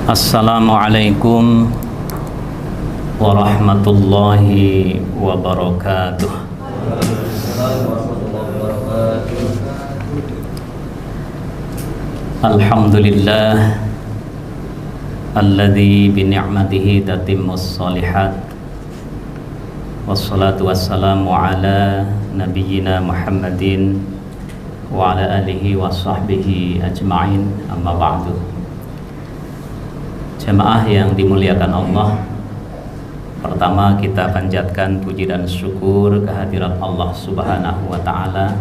Assalamualaikum warahmatullahi wabarakatuh. Alhamdulillah alladzi bi ni'matihi tatimmus shalihat. Wassalatu wassalamu ala nabiyyina Muhammadin wa ala alihi wa sahbihi ajma'in, amma ba'du. Jemaah yang dimuliakan Allah, pertama kita panjatkan puji dan syukur kehadirat Allah Subhanahu wa ta'ala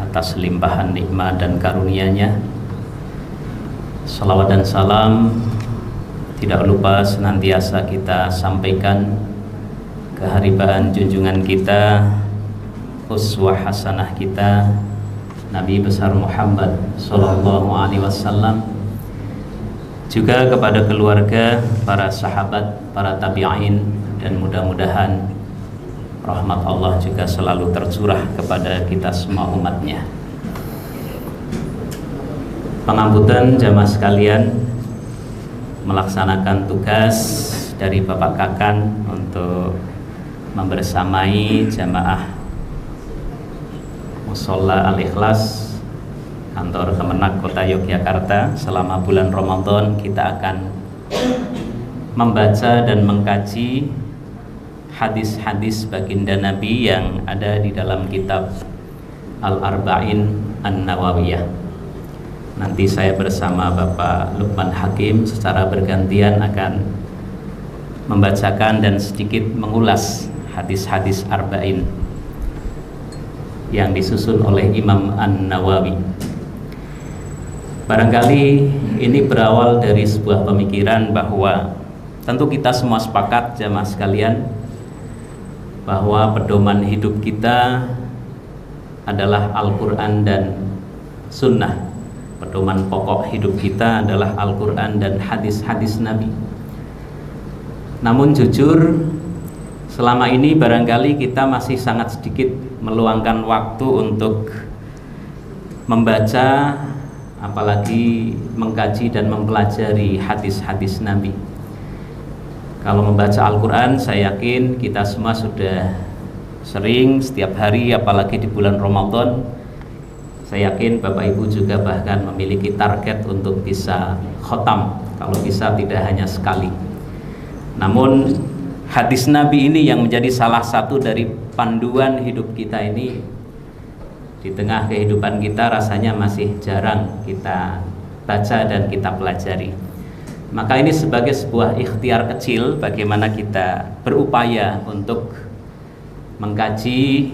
atas limpahan nikmat dan karunia-Nya. Salawat dan salam tidak lupa senantiasa kita sampaikan keharibaan junjungan kita, uswah hasanah kita, Nabi besar Muhammad sallallahu alaihi wasallam, juga kepada keluarga, para sahabat, para tabi'in, dan mudah-mudahan rahmat Allah juga selalu tercurah kepada kita semua umatnya. Pengambutan jamaah sekalian, melaksanakan tugas dari Bapak Kakan untuk membersamai jamaah Musholla Al-Ikhlas kantor Kemenak Kota Yogyakarta. Selama bulan Ramadan kita akan membaca dan mengkaji hadis-hadis baginda Nabi yang ada di dalam kitab Al-Arba'in An-Nawawiyah. Nanti saya bersama Bapak Lukman Hakim secara bergantian akan membacakan dan sedikit mengulas hadis-hadis Arba'in yang disusun oleh Imam An-Nawawi. Barangkali ini berawal dari sebuah pemikiran bahwa tentu kita semua sepakat jamaah sekalian bahwa pedoman hidup kita adalah Al-Quran dan Sunnah. Pedoman pokok hidup kita adalah Al-Quran dan hadis-hadis Nabi. Namun jujur, selama ini barangkali kita masih sangat sedikit meluangkan waktu untuk membaca, apalagi mengkaji dan mempelajari hadis-hadis Nabi. Kalau membaca Al-Quran, saya yakin kita semua sudah sering setiap hari, apalagi di bulan Ramadan. Saya yakin Bapak Ibu juga bahkan memiliki target untuk bisa khotam, kalau bisa tidak hanya sekali. Namun hadis Nabi ini yang menjadi salah satu dari panduan hidup kita ini, di tengah kehidupan kita rasanya masih jarang kita baca dan kita pelajari. Maka ini sebagai sebuah ikhtiar kecil bagaimana kita berupaya untuk mengkaji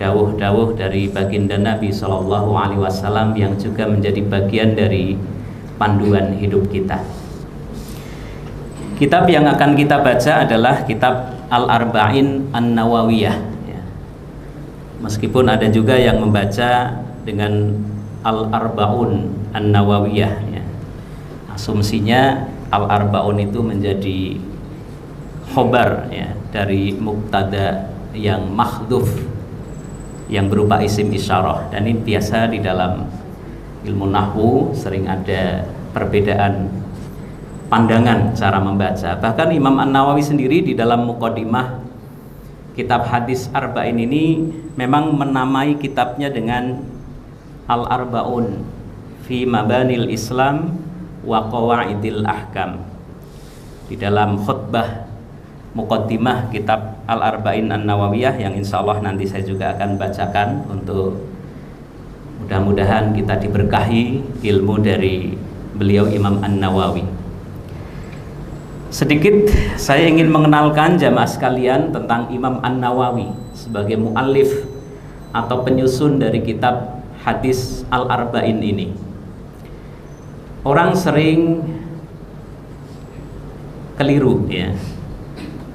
dawuh-dawuh dari baginda Nabi Shallallahu Alaihi Wasallam yang juga menjadi bagian dari panduan hidup kita. Kitab yang akan kita baca adalah kitab Al-Arba'in An-Nawawiyah. Meskipun ada juga yang membaca dengan Al-Arba'un An-Nawawiyah. Asumsinya Al-Arba'un itu menjadi khobar dari mubtada yang mahdhuf, yang berupa isim isyarah. Dan ini biasa di dalam ilmu nahwu sering ada perbedaan pandangan cara membaca. Bahkan Imam An-Nawawi sendiri di dalam muqaddimah kitab hadis Arba'in ini memang menamai kitabnya dengan Al-Arba'un fi Mabanil Islam wa Qawaidil Ahkam. Di dalam khutbah muqaddimah kitab Al-Arba'in An-Nawawiyah yang insya Allah nanti saya juga akan bacakan, untuk mudah-mudahan kita diberkahi ilmu dari beliau Imam An-Nawawi. Sedikit saya ingin mengenalkan jamaah sekalian tentang Imam An-Nawawi sebagai muallif atau penyusun dari kitab hadis Al-Arba'in ini. Orang sering keliru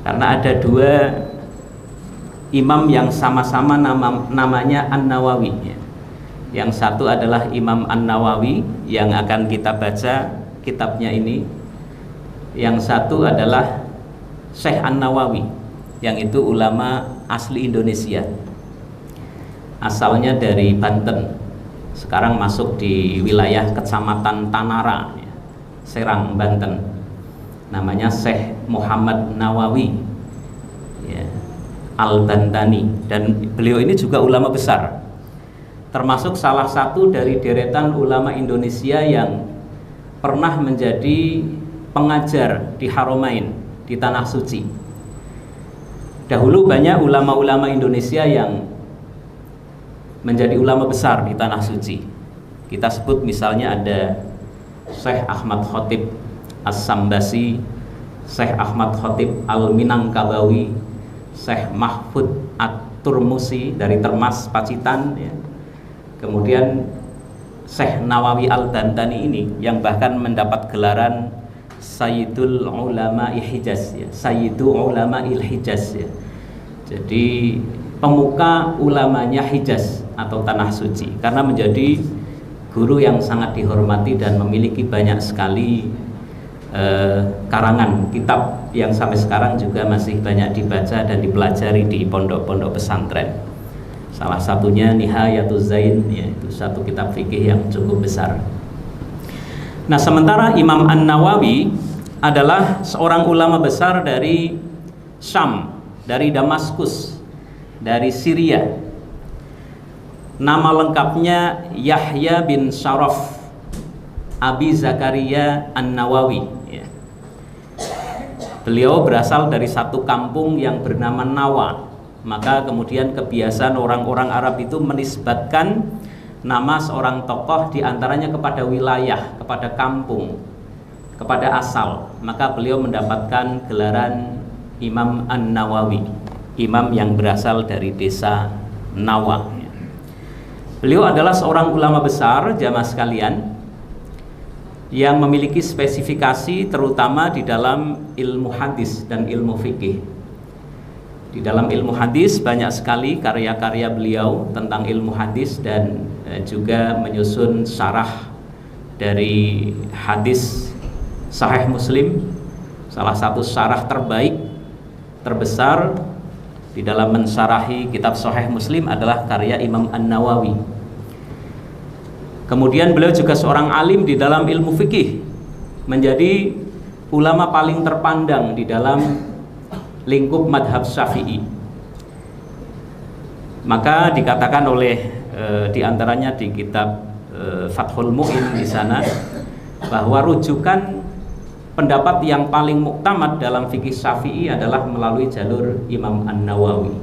karena ada dua imam yang sama-sama namanya An-Nawawi. Yang satu adalah Imam An-Nawawi yang akan kita baca kitabnya ini. Yang satu adalah Syekh An-Nawawi, yang itu ulama asli Indonesia, asalnya dari Banten, sekarang masuk di wilayah Kecamatan Tanara, Serang, Banten. namanya Syekh Muhammad Nawawi ya, Al-Bantani, dan beliau ini juga ulama besar, termasuk salah satu dari deretan ulama Indonesia yang pernah menjadi pengajar di Haramain, di Tanah Suci. Dahulu banyak ulama-ulama Indonesia yang menjadi ulama besar di Tanah Suci. Kita sebut misalnya ada Syekh Ahmad Khotib As-Sambasi, Syekh Ahmad Khotib Al-Minangkabawi, Syekh Mahfud At-Turmusi dari Termas, Pacitan ya. Kemudian Syekh Nawawi Al-Bantani ini yang bahkan mendapat gelaran Sayyidul Ulama Hijaz ya, Sayyidul Ulama Hijaz ya. Jadi pemuka ulamanya Hijaz atau Tanah Suci, karena menjadi guru yang sangat dihormati dan memiliki banyak sekali karangan kitab yang sampai sekarang juga masih banyak dibaca dan dipelajari di pondok-pondok pesantren. Salah satunya Nihayatuz Zain, yaitu satu kitab fikih yang cukup besar. Nah, sementara Imam An-Nawawi adalah seorang ulama besar dari Syam, dari Damaskus, dari Syria. Nama lengkapnya Yahya bin Syaraf Abi Zakaria An-Nawawi ya. Beliau berasal dari satu kampung yang bernama Nawa. Maka kemudian kebiasaan orang-orang Arab itu menisbatkan nama seorang tokoh diantaranya kepada wilayah, kepada kampung, kepada asal. Maka beliau mendapatkan gelaran Imam An-Nawawi, imam yang berasal dari desa Nawa. Beliau adalah seorang ulama besar, jamaah sekalian, yang memiliki spesifikasi terutama di dalam ilmu hadis dan ilmu fikih. Di dalam ilmu hadis banyak sekali karya-karya beliau tentang ilmu hadis, dan juga menyusun syarah dari hadis Sahih Muslim. Salah satu syarah terbaik, terbesar di dalam mensyarahi kitab Sahih Muslim adalah karya Imam An-Nawawi. Kemudian beliau juga seorang alim di dalam ilmu fikih, menjadi ulama paling terpandang di dalam lingkup madhab Syafi'i. Maka dikatakan oleh diantaranya di kitab Fathul Mu'in di sana, bahwa rujukan pendapat yang paling muktamad dalam fikih Syafi'i adalah melalui jalur Imam An-Nawawi.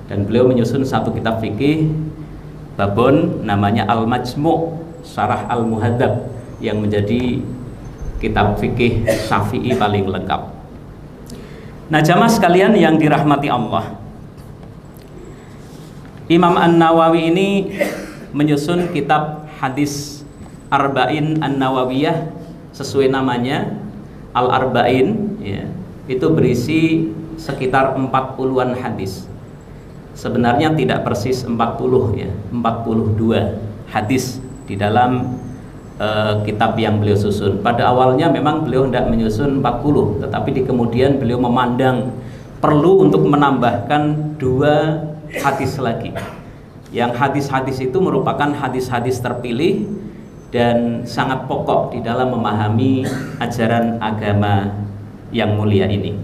Dan beliau menyusun satu kitab fikih babon namanya Al-Majmu' Syarah Al-Muhadzab, yang menjadi kitab fikih Syafi'i paling lengkap. Nah, jamaah sekalian yang dirahmati Allah, Imam An-Nawawi ini menyusun kitab hadis Arba'in An-Nawawiyah, sesuai namanya Al-Arba'in ya. Itu berisi sekitar 40-an hadis. Sebenarnya tidak persis 40 ya, 42 hadis di dalam kitab yang beliau susun. Pada awalnya memang beliau tidak menyusun 40, tetapi di kemudian beliau memandang perlu untuk menambahkan 2 hadis lagi. Yang hadis-hadis itu merupakan hadis-hadis terpilih dan sangat pokok di dalam memahami ajaran agama yang mulia ini.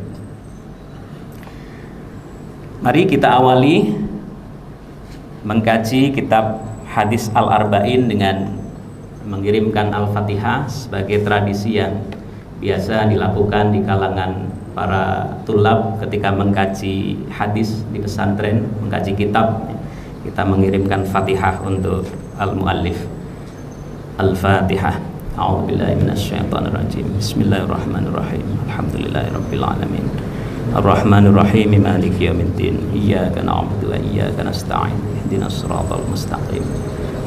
Mari kita awali mengkaji kitab hadis Al-Arba'in dengan mengirimkan Al-Fatihah sebagai tradisi yang biasa dilakukan di kalangan para tulab ketika mengkaji hadis di pesantren, mengkaji kitab. Kita mengirimkan Fatihah untuk Al-Muallif. Al-Fatihah. A'udzubillahi minasyaitonirrajim. Bismillahirrahmanirrahim. Alhamdulillahirabbil alamin. Ar-Rahmanir-Rahim, Maliki yaumiddin. Iyyaka na'budu wa iyyaka nasta'in. Ihdinas siratal mustaqim.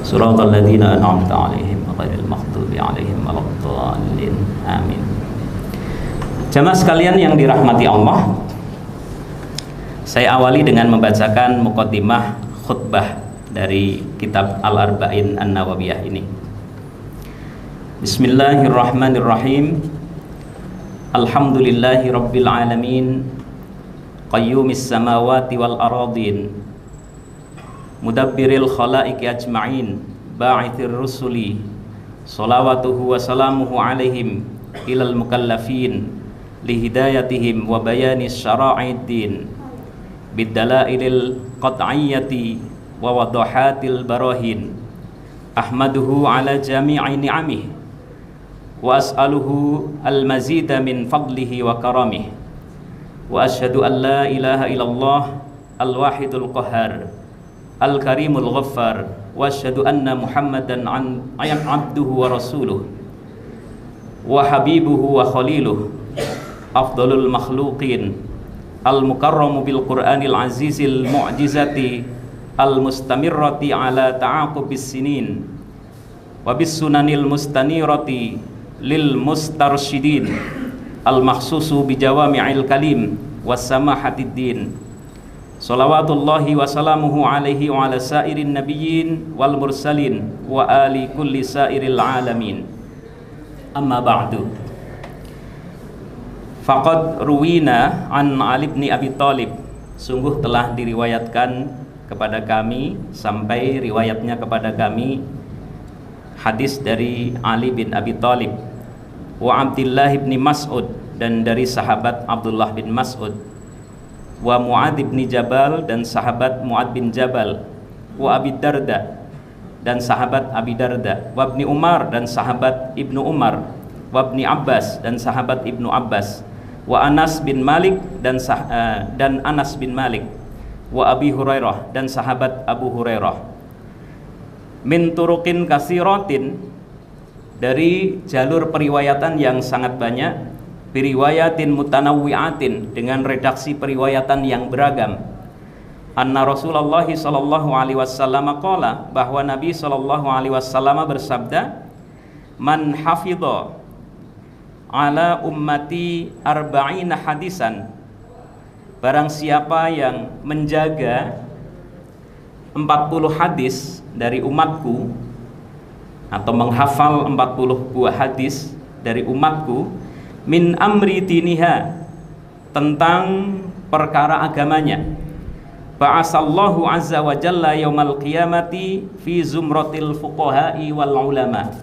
Siratal ladzina an'amta 'alaihim ghairil maghdubi 'alaihim waladdallin. Amin. Jamaah sekalian yang dirahmati Allah, saya awali dengan membacakan muqaddimah khutbah dari kitab Al-Arba'in An-Nawawiyah ini. Bismillahirrahmanirrahim. Alhamdulillahi rabbil alamin, qayyumis samawati wal aradin, mudabbiril khalaiqi ajma'in, ba'ithir rusuli, salawatuhu wa salamuhu alaihim ilal mukallafin, lihidayatihim wa bayani syara'iddin bidalailil qat'iyyati wa wadahatil barahin. Ahmaduhu ala jami'i ni'amih wa as'aluhu al-mazida min fadlihi wa karamih. Wa asyhadu an la ilaha illallah al-wahidul qahhar al-karimul ghaffar. Wa asyhadu anna Muhammadan abduhu wa rasuluh wa habibuhu wa khaliluh, afdalul makhluqin, al-mukarramu bil Qur'anil azizil mu'jizati al-mustamirrati ala ta'aqubis sinin wa bis sunanil mustanirati lil mustarsyidin, al-makhsusu bi jawami'il kalim was samahatid din. Salawatullahi wa salamuhu alaihi wa ala sairin nabiyyin wal mursalin wa ali kulli sairil alamin. Amma ba'du. Faqad ruwina an Ali bin Abi Thalib, sungguh telah diriwayatkan kepada kami, sampai riwayatnya kepada kami, hadis dari Ali bin Abi Thalib, wa Abdullah bin Mas'ud, dan dari sahabat Abdullah bin Mas'ud, wa Mu'ad bin Jabal, dan sahabat Mu'ad bin Jabal, wa Abi Darda, dan sahabat Abi Darda, wa Ibni Umar, dan sahabat Ibnu Umar, wa Ibni Abbas, dan sahabat Ibnu Abbas, wa Anas bin Malik, dan Anas bin Malik, wa Abi Hurairah, dan sahabat Abu Hurairah. Min turuqin kasiratin, dari jalur periwayatan yang sangat banyak, biriwayatin mutanawwi'atin, dengan redaksi periwayatan yang beragam. Anna Rasulullah sallallahu alaihi wasallam qala, bahwa Nabi sallallahu alaihi wasallam bersabda, man hafidha ala ummati arba'ina hadisan, barang siapa yang menjaga 40 hadis dari umatku, atau menghafal 40 buah hadis dari umatku, min amri diniha, tentang perkara agamanya, ba'asallahu azza wa jalla yaumal qiyamati fi zumratil fuqaha'i wal ulama,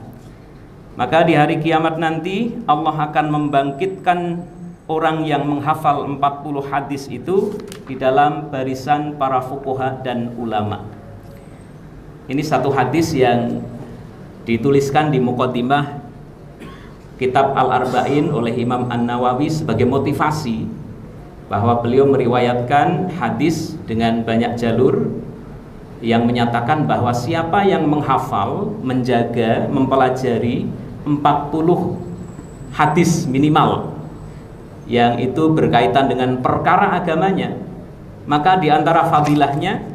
maka di hari kiamat nanti Allah akan membangkitkan orang yang menghafal 40 hadis itu di dalam barisan para fuqaha dan ulama. Ini satu hadis yang dituliskan di muqaddimah kitab Al-Arba'in oleh Imam An-Nawawi sebagai motivasi bahwa beliau meriwayatkan hadis dengan banyak jalur yang menyatakan bahwa siapa yang menghafal, menjaga, mempelajari 40 hadis minimal yang itu berkaitan dengan perkara agamanya, maka di antara fadilahnya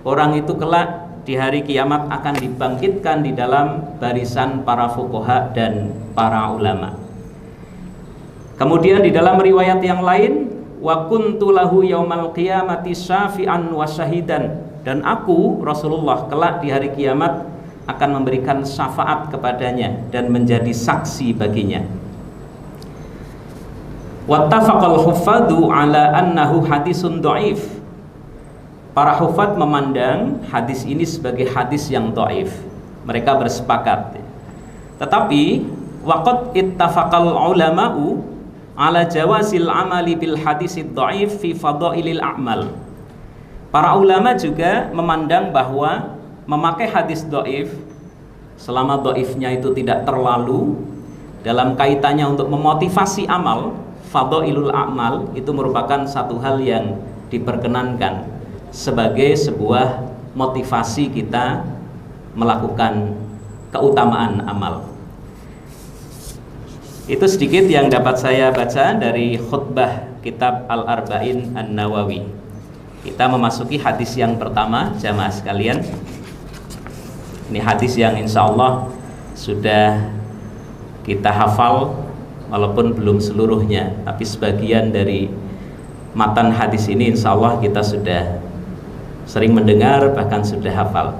orang itu kelak di hari kiamat akan dibangkitkan di dalam barisan para fuqaha dan para ulama. Kemudian di dalam riwayat yang lain, wa kuntu lahu yaumal qiyamati syafi'an wa syahidan, dan aku Rasulullah kelak di hari kiamat akan memberikan syafaat kepadanya dan menjadi saksi baginya. Wattafaqal huffadhu ala annahu hadisun dhaif. Para hufad memandang hadis ini sebagai hadis yang dhaif. Mereka bersepakat. Tetapi waqad ittafaqal ulama'u ala jawazil amali bil hadisid dhaif fi fadailil a'mal. Para ulama juga memandang bahwa memakai hadis dhaif, selama dhaifnya itu tidak terlalu dalam kaitannya untuk memotivasi amal, fadailul a'mal, itu merupakan satu hal yang diperkenankan sebagai sebuah motivasi kita melakukan keutamaan amal. Itu sedikit yang dapat saya baca dari khutbah kitab Al-Arba'in An-Nawawi. Kita memasuki hadis yang pertama, jamaah sekalian. Ini hadis yang insya Allah sudah kita hafal, walaupun belum seluruhnya, tapi sebagian dari matan hadis ini insya Allah kita sudah sering mendengar, bahkan sudah hafal.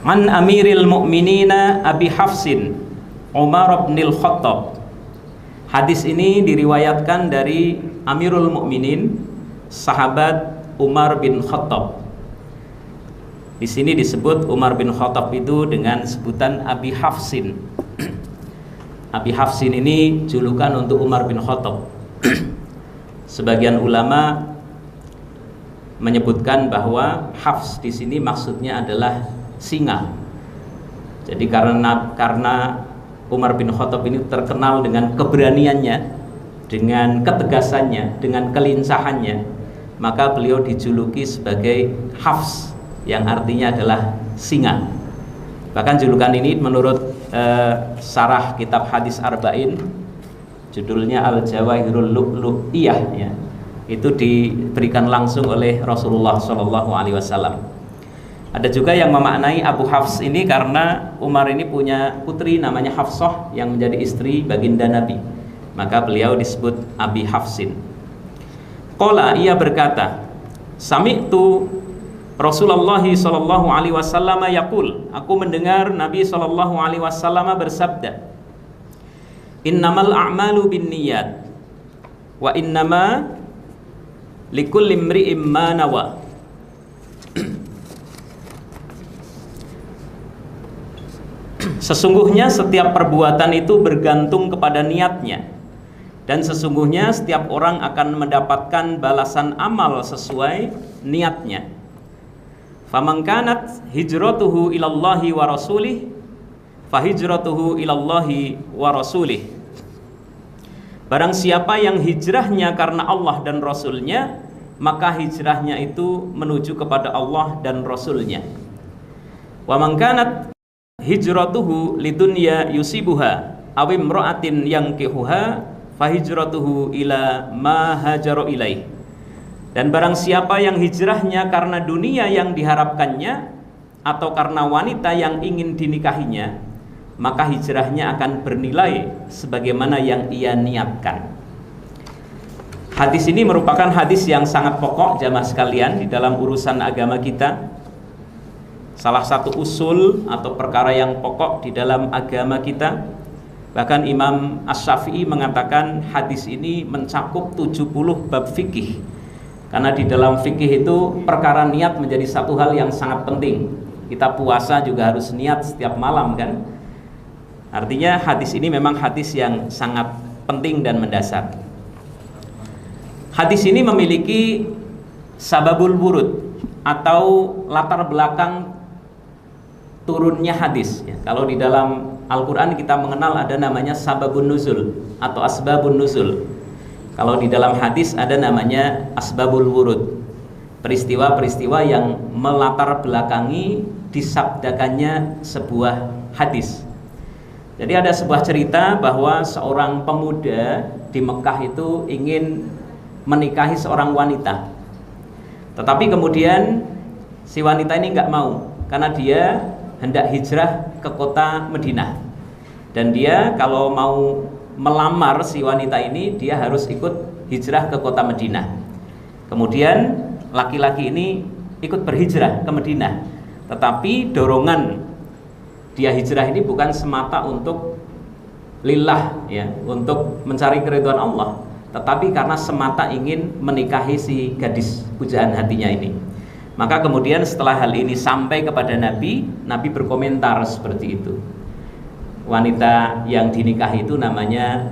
An Amiril Mu'minina Abi Hafsin Umar bin Khattab. Hadis ini diriwayatkan dari Amirul Mukminin, sahabat Umar bin Khattab. Di sini disebut Umar bin Khattab itu dengan sebutan Abi Hafsin. Abi Hafsin ini julukan untuk Umar bin Khattab. Sebagian ulama menyebutkan bahwa Hafs di sini maksudnya adalah singa. Jadi karena Umar bin Khattab ini terkenal dengan keberaniannya, dengan ketegasannya, dengan kelincahannya, maka beliau dijuluki sebagai Hafs, yang artinya adalah singa. Bahkan julukan ini menurut sarah kitab hadis Arba'in, judulnya Al-Jawahirul Lu'lu'iyah, ya, itu diberikan langsung oleh Rasulullah SAW. Ada juga yang memaknai Abu Hafs ini karena Umar ini punya putri namanya Hafsah yang menjadi istri baginda Nabi, maka beliau disebut Abi Hafsin. Qala, ia berkata, sami'tu Rasulullah sallallahu alaihi wasallam yaqul, aku mendengar Nabi sallallahu alaihi wasallam bersabda, innamal a'malu binniyat wa innama likulli imri'in ma nawa. Sesungguhnya setiap perbuatan itu bergantung kepada niatnya, dan sesungguhnya setiap orang akan mendapatkan balasan amal sesuai niatnya. Faman kanat hijratuhu ilallahi wa rasulih fahijratuhu ilallahi wa rasulih. Barang siapa yang hijrahnya karena Allah dan Rasulnya, maka hijrahnya itu menuju kepada Allah dan Rasulnya. Wa man kanat hijratuhu lidunya yusibuha aw imra'atin yankihuha fahijratuhu ila ma hajara ilaih. Dan barang siapa yang hijrahnya karena dunia yang diharapkannya atau karena wanita yang ingin dinikahinya, maka hijrahnya akan bernilai sebagaimana yang ia niatkan. Hadis ini merupakan hadis yang sangat pokok jamaah sekalian di dalam urusan agama kita. Salah satu usul atau perkara yang pokok di dalam agama kita. Bahkan Imam Asy-Syafi'i mengatakan hadis ini mencakup 70 bab fikih. Karena di dalam fikih itu perkara niat menjadi satu hal yang sangat penting. Kita puasa juga harus niat setiap malam kan. Artinya hadis ini memang hadis yang sangat penting dan mendasar. Hadis ini memiliki sababul wurud atau latar belakang turunnya hadis, ya. Kalau di dalam Al-Quran kita mengenal ada namanya sababun nuzul atau asbabun nuzul. Kalau di dalam hadis ada namanya asbabul wurud, peristiwa-peristiwa yang melatar belakangi disabdakannya sebuah hadis. Jadi ada sebuah cerita bahwa seorang pemuda di Mekah itu ingin menikahi seorang wanita, tetapi kemudian si wanita ini nggak mau karena dia hendak hijrah ke kota Madinah, dan dia kalau mau melamar si wanita ini dia harus ikut hijrah ke kota Madinah. Kemudian laki-laki ini ikut berhijrah ke Madinah, tetapi dorongan dia hijrah ini bukan semata untuk lillah, ya, untuk mencari keridhaan Allah, tetapi karena semata ingin menikahi si gadis pujaan hatinya ini. Maka kemudian setelah hal ini sampai kepada Nabi, Nabi berkomentar seperti itu. Wanita yang dinikahi itu namanya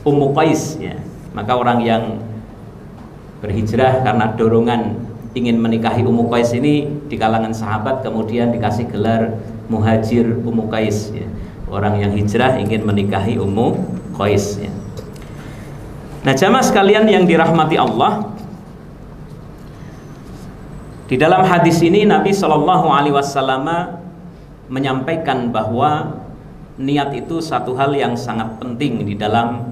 Ummu Qais, ya. Maka orang yang berhijrah karena dorongan ingin menikahi Ummu Qais ini di kalangan sahabat kemudian dikasih gelar Muhajir Ummu Qais, ya. Orang yang hijrah ingin menikahi Ummu Qais, ya. Nah, jamaah sekalian yang dirahmati Allah, di dalam hadis ini Nabi Shallallahu Alaihi Wasallam menyampaikan bahwa niat itu satu hal yang sangat penting di dalam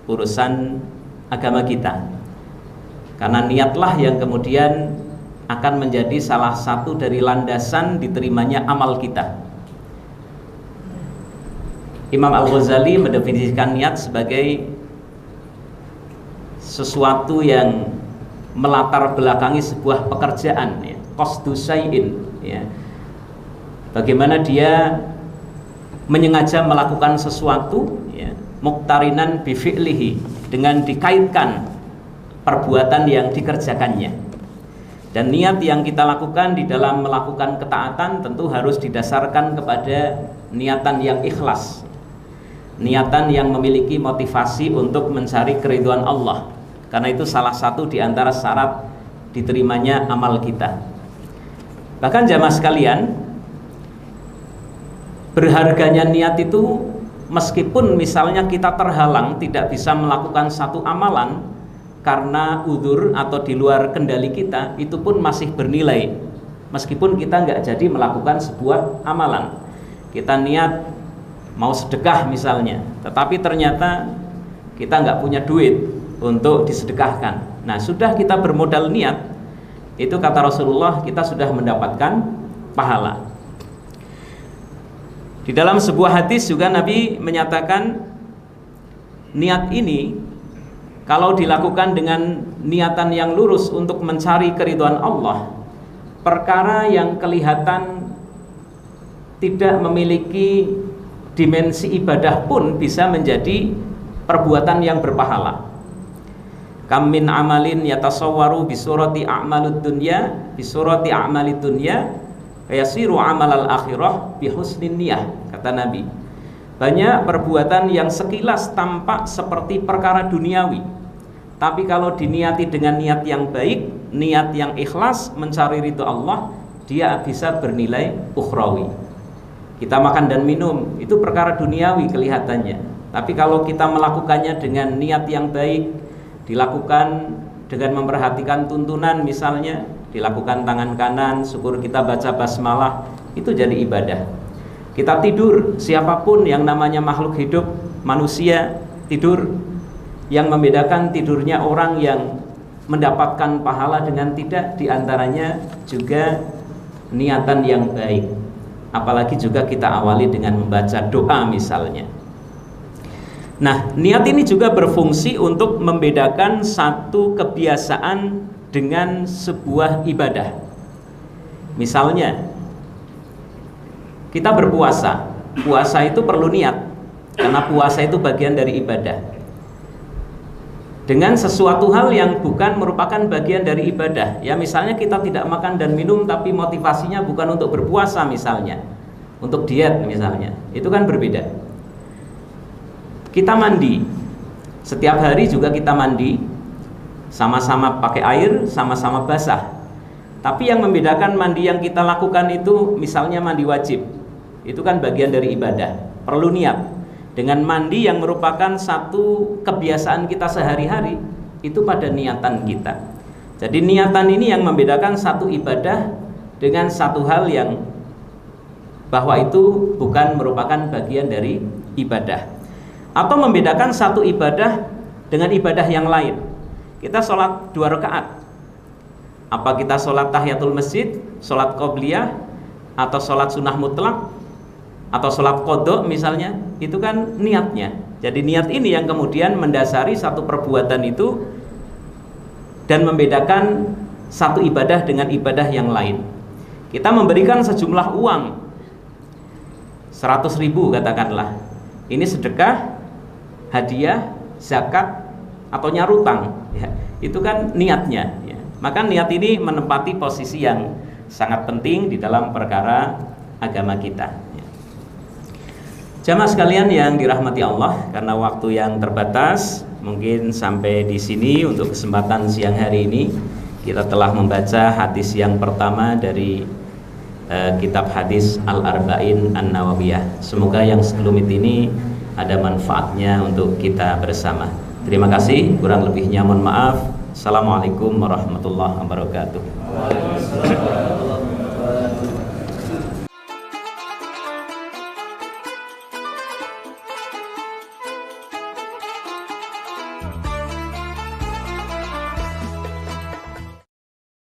urusan agama kita. Karena niatlah yang kemudian akan menjadi salah satu dari landasan diterimanya amal kita. Imam Al-Ghazali mendefinisikan niat sebagai sesuatu yang melatar belakangi sebuah pekerjaan, ya, qasdu syai'in, ya. Bagaimana dia menyengaja melakukan sesuatu, ya, muqtarinan bi fi'lihi, dengan dikaitkan perbuatan yang dikerjakannya. Dan niat yang kita lakukan di dalam melakukan ketaatan tentu harus didasarkan kepada niatan yang ikhlas. niatan yang memiliki motivasi untuk mencari keridhaan Allah, karena itu salah satu di antara syarat diterimanya amal kita. Bahkan jamaah sekalian, berharganya niat itu, meskipun misalnya kita terhalang tidak bisa melakukan satu amalan karena udzur atau di luar kendali kita, itu pun masih bernilai meskipun kita nggak jadi melakukan sebuah amalan. Kita niat mau sedekah misalnya, tetapi ternyata kita nggak punya duit untuk disedekahkan. Nah, sudah kita bermodal niat, itu kata Rasulullah, kita sudah mendapatkan pahala. Di dalam sebuah hadis juga Nabi menyatakan, niat ini kalau dilakukan dengan niatan yang lurus untuk mencari keridhaan Allah, perkara yang kelihatan tidak memiliki dimensi ibadah pun bisa menjadi perbuatan yang berpahala. Kam min amalin yatasawwaru bisurati a'malud dunya bisurati a'malid dunya yasiru amalal akhirah bihusnin niyah, kata Nabi. Banyak perbuatan yang sekilas tampak seperti perkara duniawi, tapi kalau diniati dengan niat yang baik, niat yang ikhlas mencari ridho Allah, dia bisa bernilai ukhrawi. Kita makan dan minum itu perkara duniawi kelihatannya, tapi kalau kita melakukannya dengan niat yang baik, dilakukan dengan memperhatikan tuntunan, misalnya dilakukan tangan kanan, syukur kita baca basmalah, itu jadi ibadah. Kita tidur, siapapun yang namanya makhluk hidup, manusia tidur, yang membedakan tidurnya orang yang mendapatkan pahala dengan tidak, diantaranya juga niatan yang baik. Apalagi juga kita awali dengan membaca doa misalnya. Nah, niat ini juga berfungsi untuk membedakan satu kebiasaan dengan sebuah ibadah. Misalnya, kita berpuasa. Puasa itu perlu niat, karena puasa itu bagian dari ibadah. Dengan sesuatu hal yang bukan merupakan bagian dari ibadah, ya misalnya kita tidak makan dan minum tapi motivasinya bukan untuk berpuasa misalnya, untuk diet misalnya, itu kan berbeda. Kita mandi, setiap hari juga kita mandi, sama-sama pakai air, sama-sama basah. Tapi yang membedakan mandi yang kita lakukan itu, misalnya mandi wajib, itu kan bagian dari ibadah, perlu niat. Dengan mandi yang merupakan satu kebiasaan kita sehari-hari, itu pada niatan kita. Jadi niatan ini yang membedakan satu ibadah dengan satu hal yang bahwa itu bukan merupakan bagian dari ibadah. Atau membedakan satu ibadah dengan ibadah yang lain. Kita sholat 2 rakaat, apa kita sholat tahiyatul masjid, sholat qobliyah, atau sholat sunnah mutlak, atau sholat qodho misalnya, itu kan niatnya. Jadi niat ini yang kemudian mendasari satu perbuatan itu dan membedakan satu ibadah dengan ibadah yang lain. Kita memberikan sejumlah uang 100.000 katakanlah, ini sedekah, hadiah, zakat, atau nyarutang ya, itu kan niatnya ya. Maka niat ini menempati posisi yang sangat penting di dalam perkara agama kita ya. Jamaah sekalian yang dirahmati Allah, karena waktu yang terbatas, mungkin sampai di sini untuk kesempatan siang hari ini. Kita telah membaca hadis yang pertama dari kitab hadis Al-Arba'in An-Nawawiyah. Semoga yang sekelumit ini ada manfaatnya untuk kita bersama. Terima kasih, kurang lebihnya mohon maaf. Assalamualaikum warahmatullahi wabarakatuh.